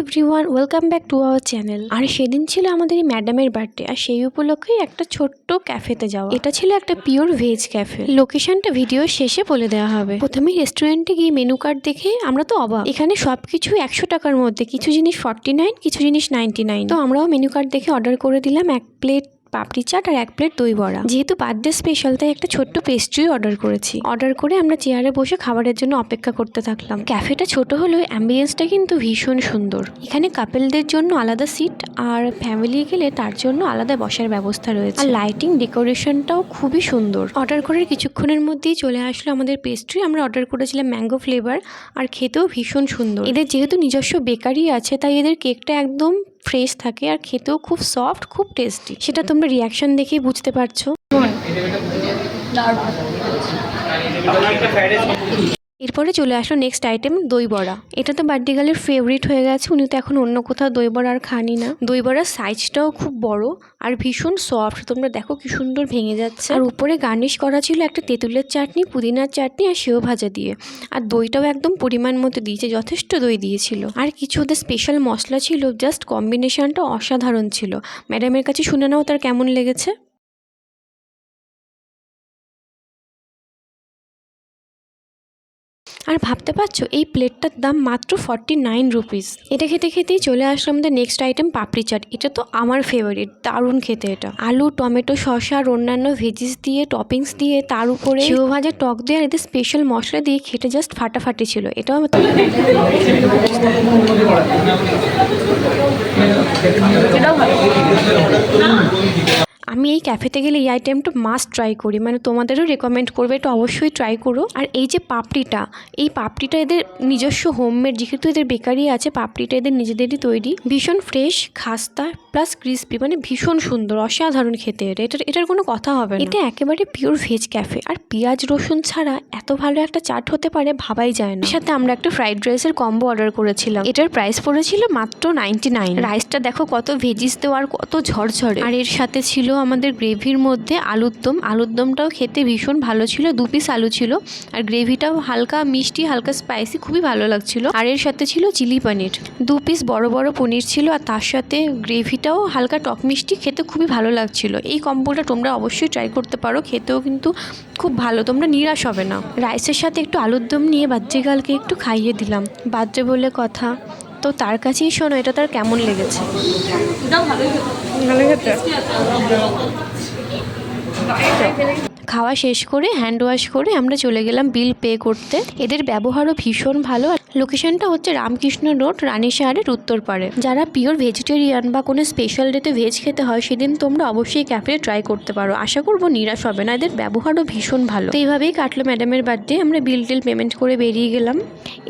Everyone, welcome back to our channel. আর সেদিন ছিল আমাদের এই ম্যাডামের বার্থডে, আর সেই উপলক্ষেই একটা ছোট্ট ক্যাফেতে যাওয়া। এটা ছিল একটা পিওর ভেজ ক্যাফে। লোকেশনটা ভিডিও শেষে বলে দেওয়া হবে। প্রথমেই রেস্টুরেন্টে গিয়ে মেনু কার্ড দেখে আমরা তো অবাক। এখানে সবকিছু 100 টাকার মধ্যে, কিছু জিনিস 49, কিছু জিনিস 99। তো আমরাও মেনু কার্ড দেখে অর্ডার করে দিলাম 1 প্লেট পাপড়ি চাট আর 1 প্লেট দই বড়া। যেহেতু বার্থডে স্পেশাল, তাই একটা ছোট্ট পেস্ট্রি অর্ডার করেছি। অর্ডার করে আমরা চেয়ারে বসে খাবারের জন্য অপেক্ষা করতে থাকলাম। ক্যাফেটা ছোট হলেও অ্যাম্বিয়েন্সটা কিন্তু ভীষণ সুন্দর। এখানে কাপেলদের জন্য আলাদা সিট আর ফ্যামিলি গেলে তার জন্য আলাদা বসার ব্যবস্থা রয়েছে। আর লাইটিং ডেকোরেশনটাও খুবই সুন্দর। অর্ডার করার কিছুক্ষণের মধ্যেই চলে আসলো আমাদের পেস্ট্রি। আমরা অর্ডার করেছিলাম ম্যাঙ্গো ফ্লেভার, আর খেতেও ভীষণ সুন্দর। এদের যেহেতু নিজস্ব বেকারি আছে, তাই এদের কেকটা একদম ফ্রেশ থাকে আর খেতেও খুব সফট, খুব টেস্টি। সেটা তোমরা রিয়াকশন দেখেই বুঝতে পারছো। এরপরে চলে আসলো নেক্সট আইটেম, দই বড়া। এটা তো বার্থডে গার্লের ফেভারিট হয়ে গেছে। উনি তো এখন অন্য কোথাও দই বড়া আর খানি না। দই বড়ার সাইজটাও খুব বড় আর ভীষণ সফট। তোমরা দেখো কি সুন্দর ভেঙে যাচ্ছে। আর উপরে গার্নিশ করা ছিল একটা তেঁতুলের চাটনি, পুদিনার চাটনি আর সেও ভাজা দিয়ে। আর দইটাও একদম পরিমাণ মতো দিয়েছে, যথেষ্ট দই দিয়েছিল। আর কিছু ওদের স্পেশাল মশলা ছিল, জাস্ট কম্বিনেশনটা অসাধারণ ছিল। ম্যাডামের কাছে শুনে নাও তার কেমন লেগেছে। আর ভাবতে পারছো এই প্লেটটার দাম মাত্র 49 রুপিস। এটা খেতে খেতেই চলে আসলো আমাদের নেক্সট আইটেম, পাপড়ি চাট। এটা তো আমার ফেভারিট, দারুণ খেতে এটা। আলু, টমেটো, শসা আর অন্যান্য ভেজিস দিয়ে টপিংস দিয়ে তার উপরে সেও ভাজা, টক দিয়ে আর এদের স্পেশাল মশলা দিয়ে খেতে জাস্ট ফাটাফাটি ছিল। এটাও আমি এই ক্যাফেতে গেলে এই আইটেমটা মাস্ট ট্রাই করি, মানে তোমাদেরও রেকমেন্ড করবে, এটা অবশ্যই ট্রাই করো। আর এই যে পাপড়িটা, এই পাপড়িটা এদের নিজস্ব হোমমেড, যেহেতু এদের বেকারি আছে, পাপড়িটা এদের নিজেদেরই তৈরি। ভীষণ ফ্রেশ, খাস্তা প্লাস ক্রিস্পি, মানে ভীষণ সুন্দর, অসাধারণ খেতে। এটার কোনো কথা হবে না। এটা একেবারে পিওর ভেজ ক্যাফে, আর পেঁয়াজ রসুন ছাড়া এত ভালো একটা চাট হতে পারে ভাবাই যায় না। সাথে আমরা একটা ফ্রাইড রাইসের কম্বো অর্ডার করেছিলাম। এটার প্রাইস পড়েছিল মাত্র 99। রাইসটা দেখো কত ভেজিস দেওয়া আর কত ঝরঝরে। আর এর সাথে ছিল আমাদের গ্রেভির মধ্যে আলুর দম। আলুর দমটাও খেতে ভীষণ ভালো ছিল, 2 পিস আলু ছিল। আর গ্রেভিটাও হালকা মিষ্টি, হালকা স্পাইসি, খুবই ভালো লাগছিল। আর এর সাথে ছিল চিলি পনির, 2 পিস বড় বড় পনির ছিল। আর তার সাথে গ্রেভিটাও হালকা টক মিষ্টি, খেতে খুবই ভালো লাগছিল। এই কম্বোটা তোমরা অবশ্যই ট্রাই করতে পারো, খেতেও কিন্তু খুব ভালো, তোমরা নিরাশ হবে না। রাইসের সাথে একটু আলুর দম নিয়ে বাচ্চাগালকে একটু খাইয়ে দিলাম, বাচ্চা বলে কথা। তো তার কাছেই শোনো এটা তার কেমন লেগেছে। খাওয়া শেষ করে হ্যান্ড ওয়াশ করে আমরা চলে গেলাম বিল পে করতে। এদের ব্যবহারও ভীষণ ভালো। লোকেশনটা হচ্ছে রামকৃষ্ণ রোড, রানীশাহারের উত্তর পাড়ে। যারা পিওর ভেজিটেরিয়ান বা কোনো স্পেশাল ডেতে ভেজ খেতে হয়, সেদিন তোমরা অবশ্যই ক্যাফে ট্রাই করতে পারো। আশা করবো নিরাশ হবে না, এদের ব্যবহারও ভীষণ ভালো। তো এইভাবেই কাটলো ম্যাডামের বার্থডে। আমরা বিল টিল পেমেন্ট করে বেরিয়ে গেলাম।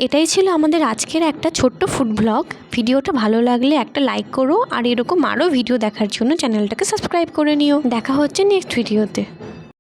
এটাই ছিল আমাদের আজকের একটা ছোট্ট ফুড ব্লগ। ভিডিওটা ভালো লাগলে একটা লাইক করো, আর এরকম আরও ভিডিও দেখার জন্য চ্যানেলটাকে সাবস্ক্রাইব করে নিও। দেখা হচ্ছে নেক্সট ভিডিওতে।